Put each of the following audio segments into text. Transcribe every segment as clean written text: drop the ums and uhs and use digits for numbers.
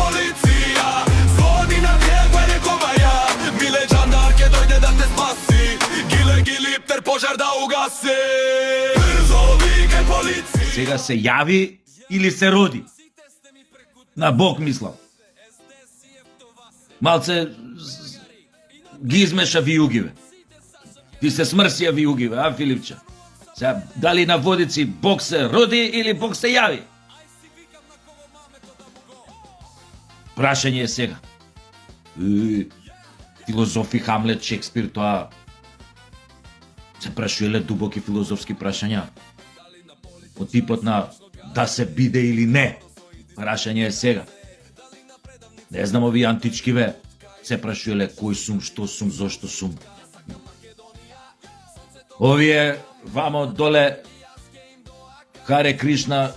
policija. Zvoni na njegove rekova ja, mile džandar ke dojde da te spasi. Gile gilipter požar da ugasi. Brzo vikaj policija. Сега се јави или се роди? На Бог мислам. Малце ги измеша виугиве. Ти се смрсија виугиве, а Филипче? Сега, дали на водици Бог се роди или Бог се јави? Прашање е сега. Филозофи, Хамлет, Шекспир, тоа се прашуеле дубоки филозофски прашања. Од типот на да се биде или не. Прашање е сега. Не знам, овие античкиве се прашуеле кој сум, што сум, зошто сум. Овие вамо доле Харе Кришна,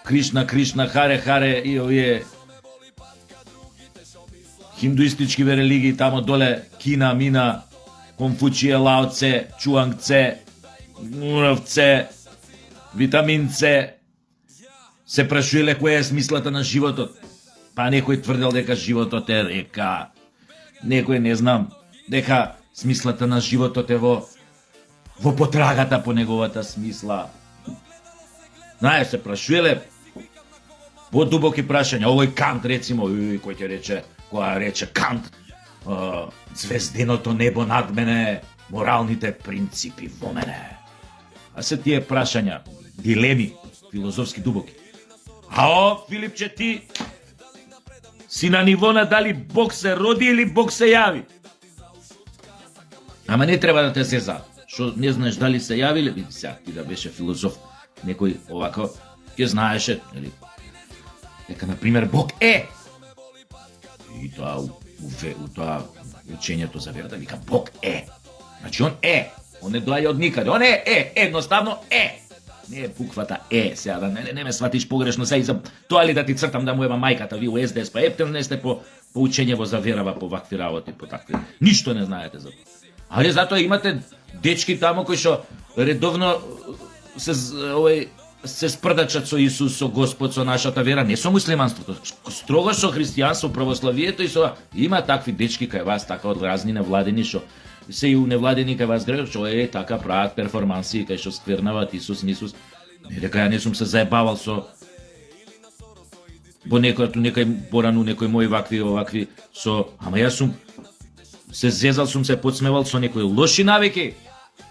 Кришна, Кришна, Харе, Харе и овие хиндуистичкиве религии тамо доле Кина, Мина, Конфуција, Лао Це, Чуанг Це, Мурав Це, Витамин Це, се прашуеле која е смислата на животот. Па некој тврдел дека животот е река, некој не знам, дека смислата на животот е во потрагата по неговата смисла. Знае, се прашуеле подубоки прашања. Овој Кант, рецимо, кој ќе рече, која рече Кант, звезденото небо над мене, моралните принципи во мене. А се тие прашања, дилеми, филозофски дубоки. А Филипче, ти си на ниво на дали Бог се роди или Бог се јави. Ама не треба да те зеза. Што не знаеш дали се јави или види сега, ти да беше филозоф, некој овако ќе знаеше, нели? Дека на пример Бог е. И тоа у тоа учењето за верата вика Бог е. Значи он е. Он не доаѓа од никаде. Он е, едноставно е. Не е буквата е, сега да не ме сватиш погрешно, сега и за тоа ли да ти цртам да му ева мајката, ви у СДС, па ептен не сте по учење во заверава, по вакви работи, по такви. Ништо не знаете за тоа. Али затоа имате дечки тамо кои што редовно се спрдачат со Исус, со Господ, со нашата вера, не со муслиманството, строго со христијанство, православието и со има такви дечки кај вас, така од разни невладени што се и у невладени кај вас греб, што така прават перформанси, кај што сквернават Исус, Мисус. Не дека ја не сум се заебавал со по некој порано некој мои овакви со, ама јас сум се зезал, сум се подсмевал со некои лоши навики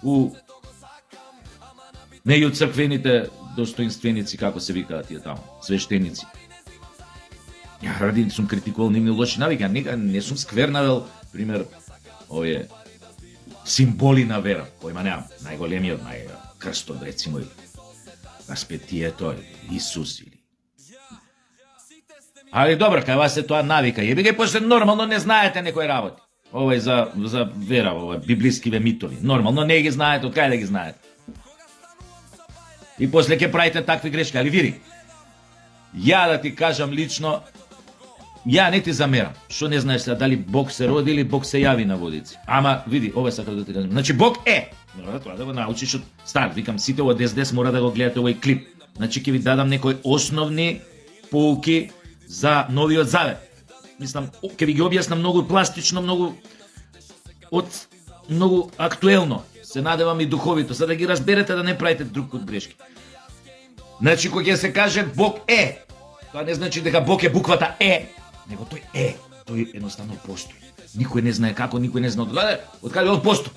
у неју црквените достоинственици, како се викаат тие таму, свештеници. Ја ради сум критикувал нивни лоши навики, а не сум сквернавел, пример, овие символи на вера, којма немам, најголемиот, крстот, рецимо, распетието, Исус или. Али добро, кај вас е тоа навика, јеби после нормално не знаете некои работи. Ова е за вера, ова библискиве митови. Нормално не ги знаете, од кај да ги знаете. И после ќе правите такви грешки, али види. Ја да ти кажам лично, ја не ти замерам. Што не знаеш сега дали Бог се роди или Бог се јави на водици. Ама види, ова сакам да ти кажам. Значи Бог е. Мора тоа да го научиш од старт. Викам сите од СДС мора да го гледате овој клип. Значи ќе ви дадам некои основни поуки за Новиот Завет. Мислам, ќе ви ги објаснам многу пластично, многу актуелно. Се надевам и духовито, за да ги разберете, да не правите друг од грешки. Значи, кога ќе се каже Бог е, тоа не значи дека Бог е буквата е, него тој е, тој едноставно постои. Никој не знае како, никој не знае од каде он постои.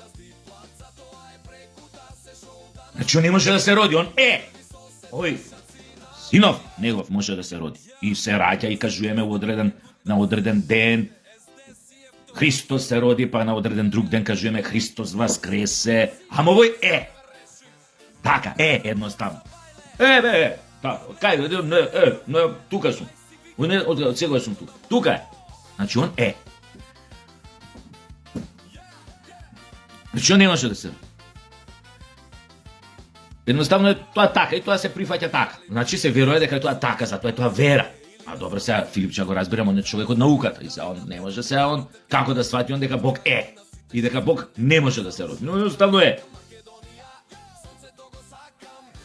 Значи, он не може да се роди, он е. Ој, синов негов може да се роди. И се раѓа и кажуваме на одреден ден, Христос се роди, па на одреден друг ден кажуваме Христос воскресе. Ама овој е. Така, е едноставно. Така, кај, тука сум. Од сега сум тука. Тука е. Значи он е. Значи он не може да се роди. Едноставно е тоа така и тоа се прифаќа така. Значи се верува дека е тоа така, затоа е тоа вера. А добро, сега Филипче го разбирам, он е човек од науката и сега он не може сега он како да свати он дека Бог е и дека Бог не може да се роди. Но едноставно е.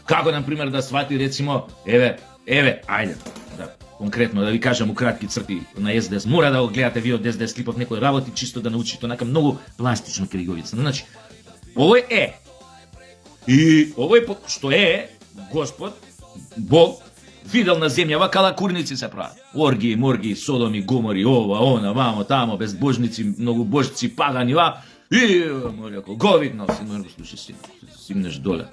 Како на пример да свати рецимо, еве, ајде, да конкретно да ви кажам у кратки црти на СДС, мора да го гледате ви од СДС клипов некои работи чисто да научите онака многу пластично кај го вица. Значи, овој е и овој што е Господ Бог видел на земјава кала курници се прават. Орги, морги, содоми, гомори, ова, она, вамо, тамо, безбожници, многобожци, пагани, ва. И, му рекол, го виднал си, му слушай, симнеш доле.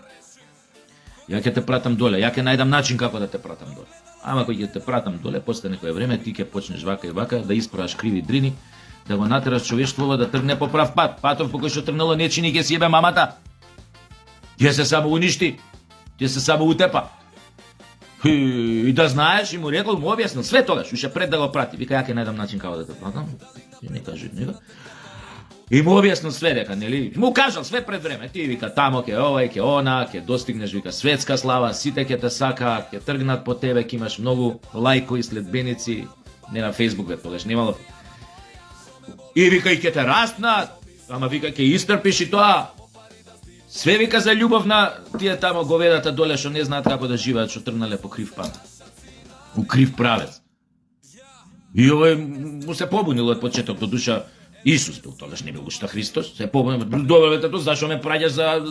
Ја ќе те пратам доле, ја ќе најдам начин како да те пратам доле. Ама кој ќе те пратам доле, после некое време ти ќе почнеш вака и вака да исправаш криви дрини, да го натераш човештвото да тргне по прав пат. Патов по кој што тргнало не чини ќе си ебе мамата. Ќе се само уништи, ќе се само утепа. И да знаеш, и му рекол, му објаснил све тогаш, уште пред да го прати. Вика, ја ќе најдам начин како да те пратам. И не кажи него. И му објаснил све дека, нели? Му кажал све пред време. Ти вика, тамо ќе овај, ќе она, ќе достигнеш, вика, светска слава, сите ќе те сакаат, ќе тргнат по тебе, ќе имаш многу лајкови следбеници, не на Facebook бе, тогаш немало. И вика, и ќе те растнат, ама вика, ќе истрпиш и тоа. Све вика за љубов на тие тамо говедата доле што не знаат како да живеат, што тргнале по крив пат. У крив правец. И овој му се побунил од почеток, до душа Исус бил тогаш, не бил уште Христос. Се побунил, добре тато, зашо ме праќаш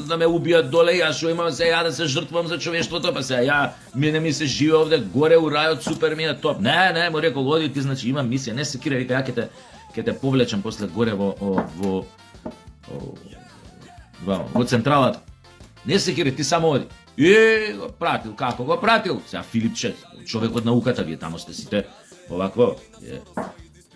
за ме убијат доле, јас што имам се ја да се жртвувам за човештвото, па се ја мене ми се живе овде горе у рајот, супер ми е топ. Не, му рекол, оди ти, значи имам мисија, не се кира, вика, ја ќе те повлечам после горе во централата. Не се кири, ти само оди. И го пратил, како го пратил? Сега Филипче, човек од науката, вие тамо сте сите овакво.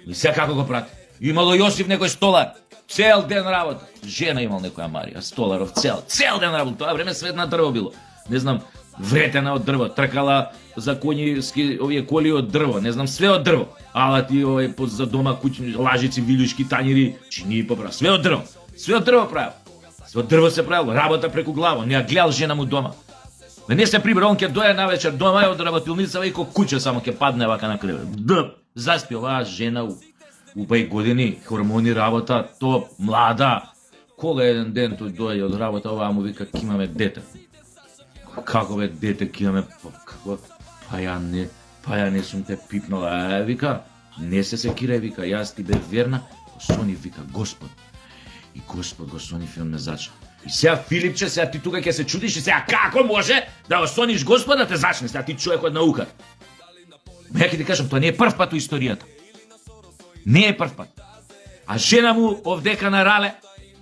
И сега како го пратил? Имало Јосиф некој столар, цел ден работа. Жена имал некоја Марија, столаров цел ден работа. Тоа време свет на дрво било. Не знам, вретена од дрво, тркала за коњиски овие коли од дрво, не знам, све од дрво. Алати овој за дома куќни, лажици, вилјушки, тањири, чини поправ, све од дрво. Све од дрво правил. Све од дрво се правил, работа преку глава, не ја гледал жена му дома. Не се прибра, он ќе доја навечер дома од работилница и ко куќа само ќе падне вака на кревет. Заспи оваа жена у 5 години, хормони работа, топ, млада. Кога еден ден тој дојде од работа, оваа му вика, ки имаме дете. Како бе дете, ки имаме, како? Па ја не сум те пипнала, вика, не се кире, вика, јас ти бе верна, сони, вика, Господ. И Господ го сонив и он ме зачна. И сега Филипче, сега ти тука ќе се чудиш и сега како може да го сониш Господа те зачне, сега ти човек од наука. Ма ја ќе ти кажам, тоа не е прв пат у историјата. Не е прв пат. А жена му овдека на Рале,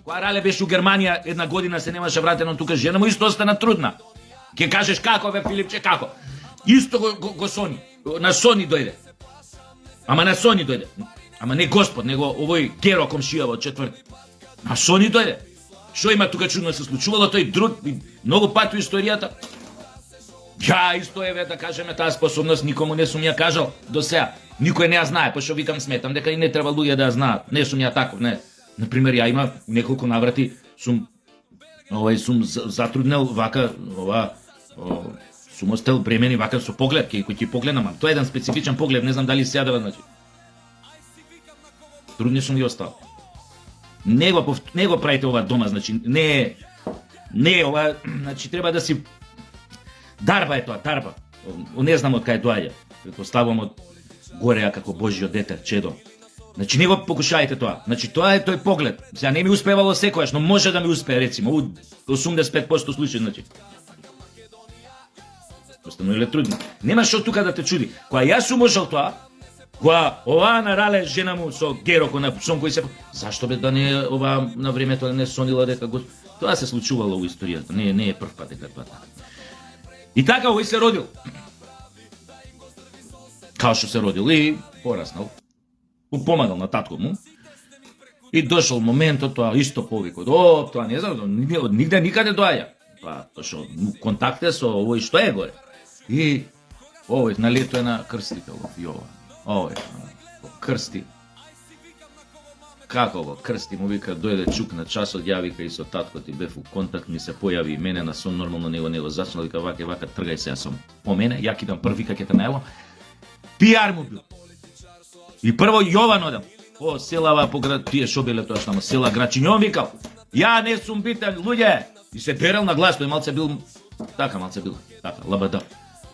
која Рале беше у Германија, една година се немаше вратено тука, жена му исто остана трудна. Ќе кажеш како бе Филипче, како? Исто го сони, на сони дојде. Ама на сони дојде. Ама не Господ, него овој Геро комшија во четврти. На сони дојде. Што има тука чудно се случувало, тој друг многу пати у историјата. Ја исто еве да кажеме таа способност никому не сум ја кажал до сега. Никој не ја знае, па што викам сметам дека и не треба луѓе да ја знаат. Не сум ја таков, не. На пример, ја има неколку наврати сум затруднел вака сум остел бремени вака со поглед, кој ќе погледнам, тоа е еден специфичен поглед, не знам дали се јадува, значи. Трудни сум ги остал. Не го правите ова дома, значи не ова, значи треба да си дарба е тоа, дарба. Не знам од кај доаѓа. Предпоставувам од гореа како Божјо дете, чедо. Значи не го покушајте тоа. Значи тоа е тој поглед. Сега не ми успевало секојаш, но може да ми успее рецимо у 85% случаи, значи. Постановиле трудно. Нема што тука да те чуди. Кога јас сум можел тоа, кога оваа на Рале жена му со Героко на сон кој се... Зашто бе да не оваа на времето не сонила дека го... Тоа се случувало во историјата. Не е прв пат дека тоа така. И така овој се родил. Као што се родил и пораснал. Помагал на татко му. И дошол моментот, тоа исто повикот. Тоа не знам, од нигде никаде доаѓа. Па, што контакте со овој што е горе. И овој налето е на крстител Јован. Овој крсти. Како го крсти, му вика, дојде чук на часот, ја вика и со татко ти бев у контакт, ми се појави и мене на сон, нормално него зачнал, вика вака, тргај се, јас сум по мене, ја кидам први, ќе те најавам. Пиар му бил. И прво Јован одам. По селава, по град, тие шо биле тоа што села Грачињон викал. Ја не сум битен, луѓе. И се дерал на глас, тој малце бил, така, лабада.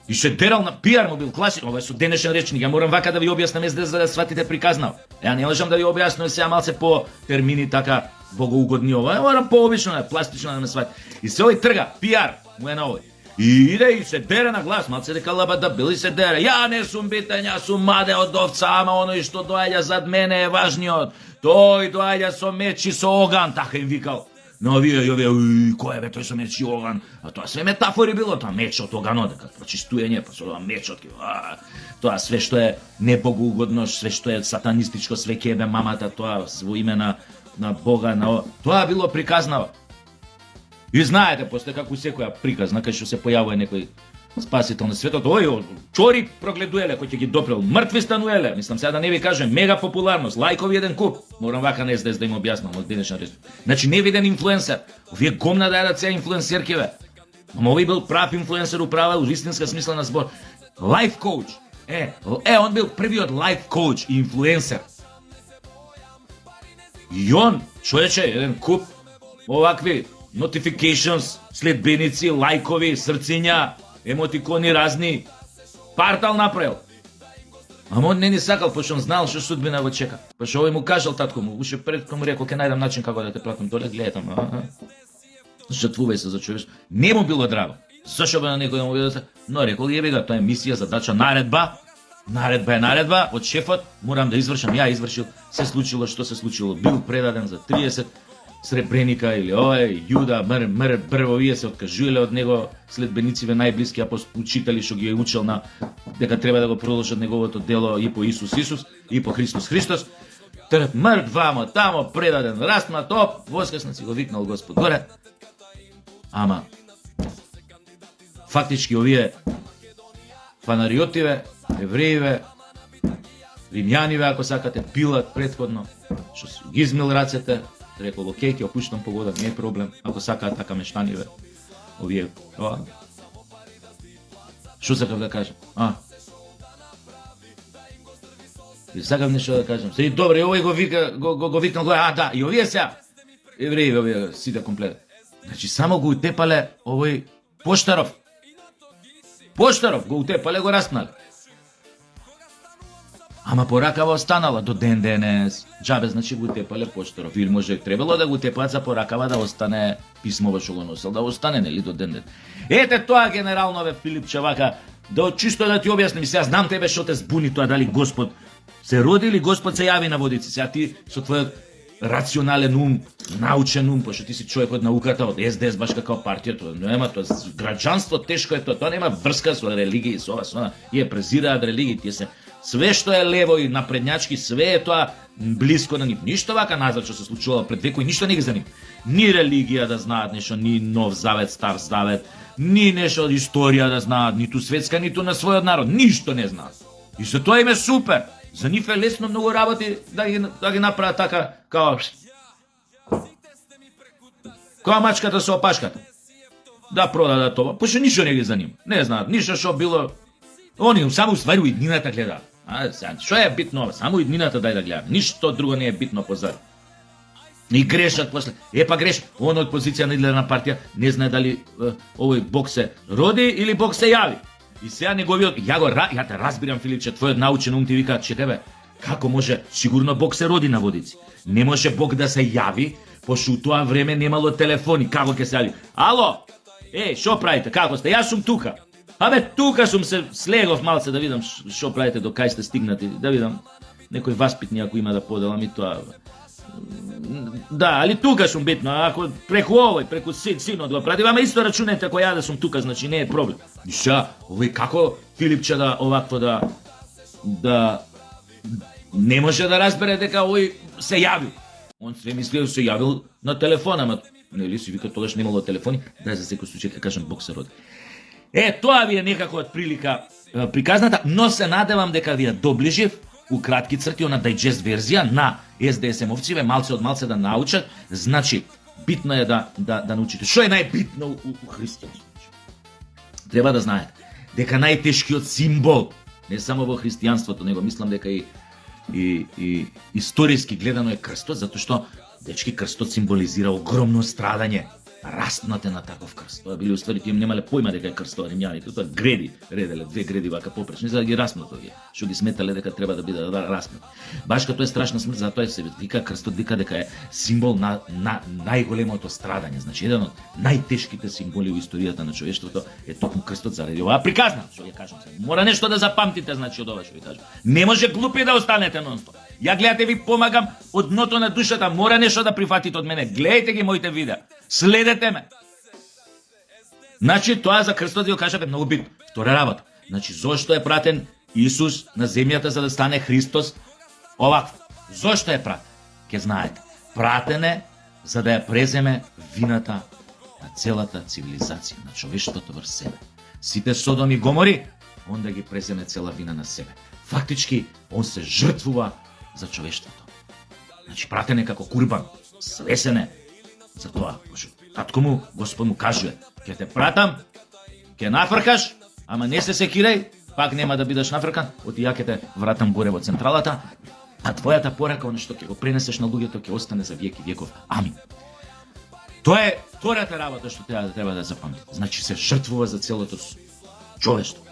И се дерал на пиар му бил класик, ова е со денешен речник, ја морам вака да ви објаснам за да сватите приказнав. Ја не можам да ви објаснам сега малце по термини така богоугодни ова, морам пообично, пластично да ме свати. И се овој трга, пиар, му е на овој. И иде и се дере на глас, малце дека лабада бил и се дере. Ја не сум битен, ја сум маде од овца, ама оној што доаѓа зад мене е важниот. Тој доаѓа со меч и со оган, така им викал. Но овие, кој е бе тој со меч и оган? А тоа све метафори било, тоа мечот, оганот, дека прочистување, па со тоа мечот, тоа све што е небогоугодно, све што е сатанистичко, све ќе бе мамата, тоа во име на Бога, тоа било приказнава. И знаете, после како секоја приказна, кај што се појавува некој спасител на светот, чори прогледуеле, кој ќе ги допрел, мртви стануеле, мислам сега да не ви кажем, мега популарност, лајкови еден куп, морам вака на СДС да им објаснам од денешен речник. Значи невиден инфлуенсер, овие гомна да јадат сега инфлуенсерки бе. Ама овој бил прав инфлуенсер, управа у вистинска смисла на збор. Лайф коуч, он бил првиот лайф коуч и инфлуенсер. И он, човече, еден куп овакви notifications, следбеници, лајкови, срциња, емотикони разни, партал направил. Ама он не ни сакал, пошто он знал што судбина го чека. Пошто овој му кажал татко му, уште пред му рекол, ќе најдам начин како да те пратам доле, гледај таму, жртвувај се за човеш. Не му било драго. Зашо бе на некој да му биде, но рекол, јеби га, тоа е мисија, задача, наредба е наредба, од шефот, морам да извршам, ја извршил, се случило што се случило, бил предаден за 30 Сребреника или Јуда, брво вие се откажуеле од него, следбенициве најблиски учители што ги е учел на дека треба да го продолжат неговото дело и по Исус, и по Христос. Трп мртв вамо, тамо, предаден, раснат, воскреснат си го викнал Господ горе. Ама, фактички овие фанариотиве, евреиве, римјаниве, ако сакате, Пилат предходно, што ги измил рацете, рекол, окей, ќе опуштам погода, не е проблем, ако сакаат така мештаниве, овие, Што сакав да кажам? И сакав нешто да кажам. Се добро, и овој го викнал, да, и овие сега, евреи, овие сите комплет. Значи, само го утепале овој Поштаров. Поштаров го утепале, го распнале. Ама поракава останала до ден денес. Джабе, значи го утепале Поштаров. Или може требало да го утепаат за поракава да остане писмово што го носел, да остане, нели, до ден денес. Ете тоа генерално, бе, Филипче, вака, да чисто да ти објасним, сега знам тебе што те збуни тоа, дали Господ се роди или Господ се јави на водици. Сега ти со твојот рационален ум, научен ум, пошто ти си човек од науката, од СДС, баш како партија, тоа нема, тоа граѓанство тешко е тоа нема врска со религија, со ова, и презираат религиите, се све што е лево и напредњачки, све е тоа блиско на нив. Ништо вака назад што се случувало пред векови, ништо не ги заним. Ни религија да знаат нешто, ни Нов Завет, Стар Завет, ни нешто од историја да знаат, ниту светска, ниту на својот народ, ништо не знаат. И со тоа им е супер. За нив е лесно многу работи да ги направат така, као мачката со опашката. Да продадат тоа, пошто ништо не ги заним. Не знаат, ништо што било. Они само ствари иднината гледаат. Што е битно? Само иднината дај да гледаме. Ништо друго не е битно позади. И грешат после. Па греш. Он од позиција на лидер на партија не знае дали овој Бог се роди или Бог се јави. И сега неговиот, ја те разбирам, Филипче, твојот научен ум ти вика, че тебе, како може, сигурно Бог се роди на водици. Не може Бог да се јави, пошто у тоа време немало телефони, како ќе се јави. Ало, што правите, како сте, јас сум тука. Тука сум се слегов малце да видам што правите, до кај сте стигнати, да видам некој васпитни ако има да поделам и тоа. Да, али тука сум битно, ако преку овој, преку синот го пратим, ама исто рачунете ако ја да сум тука, значи не е проблем. И ша, овој како Филипче да овакво да не може да разбере дека овој се јавил. Он се мислил се јавил на телефон, ама нели си вика тогаш немало телефони, дај за секој случај ќе кажам Бог се роди. Тоа ви е некако од прилика приказната, но се надевам дека ви ја доближив у кратки црти, она дајджест верзија на СДСМовциве, малце од малце да научат. Значи, битно е да научите. Што е најбитно у христијанството? Треба да знаете дека најтешкиот символ, не само во христијанството, него мислам дека и историски гледано е крстот, затоа што, дечки, крстот символизира огромно страдање. распнате на таков крст. Тоа били уствари тие немале појма дека е крст, тоа римјаните, тоа греди, ределе две греди вака попречни за да ги распнат овие, што ги сметале дека треба да бидат распнати. Баш като е страшна смрт, затоа се вика крстот вика дека е символ на најголемото страдање. Значи еден од најтешките символи во историјата на човештвото е токму крстот заради оваа приказна, што ја кажам се. Мора нешто да запамтите, значи од ова што ви кажам. Не може глупи да останете нонстоп. Ја гледате, ви помагам од дното на душата, мора нешто да прифатите од мене. Гледајте ги моите видеа. Следете ме. Значи тоа за крстот ви го кажав е многу битно. Втора работа. Значи зошто е пратен Исус на земјата за да стане Христос оваков? Зошто е пратен? Ке знаете. Пратен е за да ја преземе вината на целата цивилизација, на човештвото врз себе. Сите Содом и Гомори, он да ги преземе цела вина на себе. Фактички, он се жртвува за човештвото. Значи, пратен е како курбан, свесен е за тоа. Татко му, Господ му кажува, ќе те пратам, ќе нафркаш, ама не се секирај, пак нема да бидеш нафркан, оти ја ќе те вратам горе во централата, а твојата порака, оно што ќе го пренесеш на луѓето, ќе остане за веки веков. Амин. Тоа е втората работа што треба да запамтите. Значи се жртвува за целото човештво.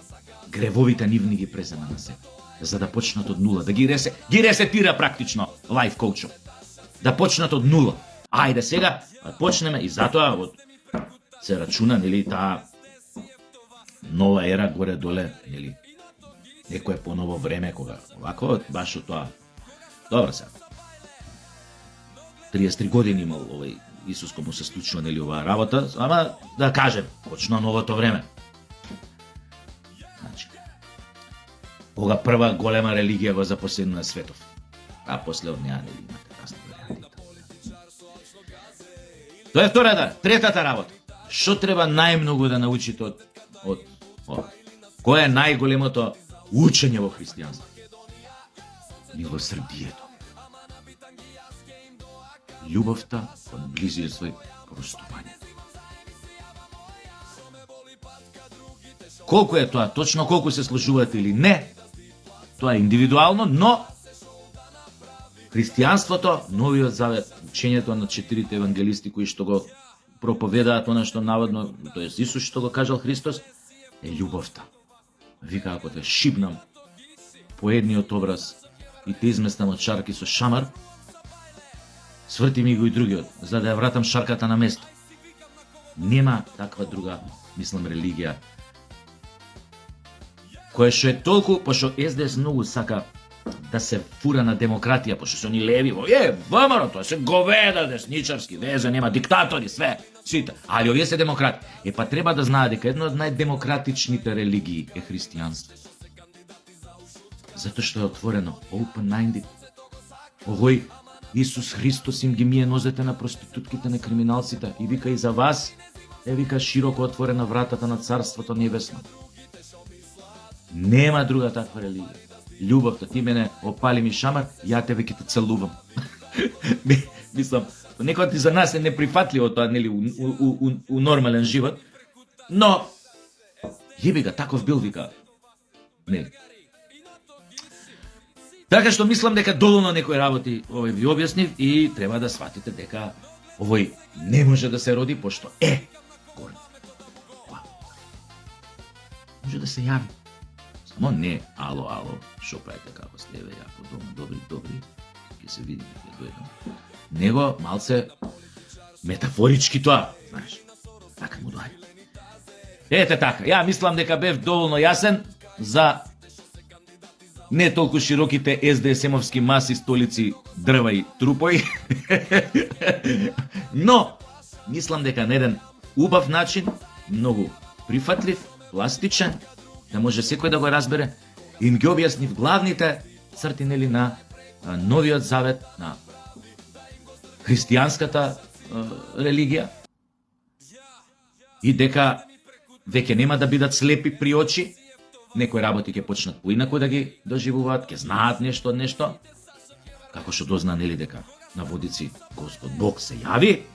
Гревовите нивни ги презема на себе, за да почнат од нула, да ги ресетира практично лайф коучов. Да почнат од нула. Ајде сега да почнеме и затоа се рачуна, нели, таа нова ера горе-доле, нели, некое поново време кога овако баш од тоа. Добро сега. 33 години имал овој Исус кога му се случува, нели, оваа работа, ама да кажем, почна новото време. Значи, кога прва голема религија го запоседна светов, а после од неа, нели, имате расни варианти. Тоа е втората, третата работа. Што треба најмногу да научите од ова? Кој е најголемото учење во христијанство? Милосрдието. Љубовта кон близиот свој, простување. Колку е тоа, точно колку се служувате или не, тоа е индивидуално, но христијанството, Новиот Завет, учењето на 4 евангелисти кои што го проповедаат она што наводно, тоест Исус што го кажал Христос, е љубовта. Вика, ако те шибнам по едниот образ и те изместам од шарки со шамар, сврти ми го и другиот, за да ја вратам шарката на место. Нема таква друга, мислам, религија, која што е толку, пошто СДС многу сака да се фура на демократија, пошто се они леви, ВМРО, тоа се говеда десничарски, везе, нема диктатори, све, сите. Али овие се демократи. Па треба да знаат дека една од најдемократичните религии е христијанство. Затоа што е отворено, open-minded. Овој Исус Христос им ги мие нозете на проститутките, на криминалците и вика и за вас, вика широко отворена вратата на Царството Небесно. Нема друга таква религија. Љубовта, ти мене опали ми шамар, ја тебе ќе те целувам. Мислам, некој за нас е неприфатливо тоа, нели, у нормален живот, но јеби га, таков бил, вика, нели. Така што мислам дека доволно некои работи овој ви објаснив и треба да сватите дека овој не може да се роди, пошто е горе. Може да се јави. Само не, ало, шо правите, како сте, јако дома, добри, ќе се видиме, ќе дојдем. Него малце метафорички тоа, знаеш, така му доаѓа. Ете така, ја мислам дека бев доволно јасен за не толку широките СДСМовски маси, столици, дрва и трупои, но мислам дека на еден убав начин, многу прифатлив, пластичен, да може секој да го разбере, им ги објаснив главните црти, нели, на Новиот Завет, на христијанската религија, и дека веќе нема да бидат слепи при очи, некои работи ќе почнат поинаку да ги доживуваат, ќе знаат нешто од нешто, како што дозна, нели, дека на водици Господ Бог се јави.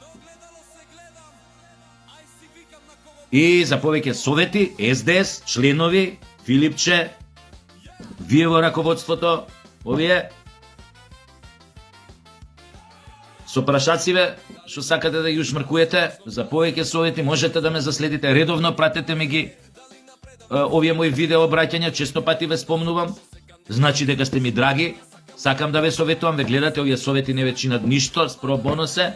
И за повеќе совети, СДС, членови, Филипче, вие во раководството, овие, Со прашациве што сакате да ги ушмркуете, за повеќе совети можете да ме заследите редовно, пратете ми ги овие мои видео обраќања, често пати ве спомнувам. Значи дека сте ми драги, сакам да ве советувам, ве гледате, овие совети не ве чинат ништо, спро боносе.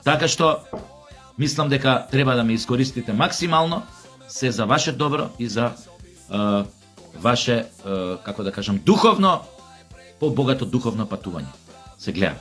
Така што мислам дека треба да ме искористите максимално, се за ваше добро и за ваше, како да кажам, духовно, побогато духовно патување. Се гледам.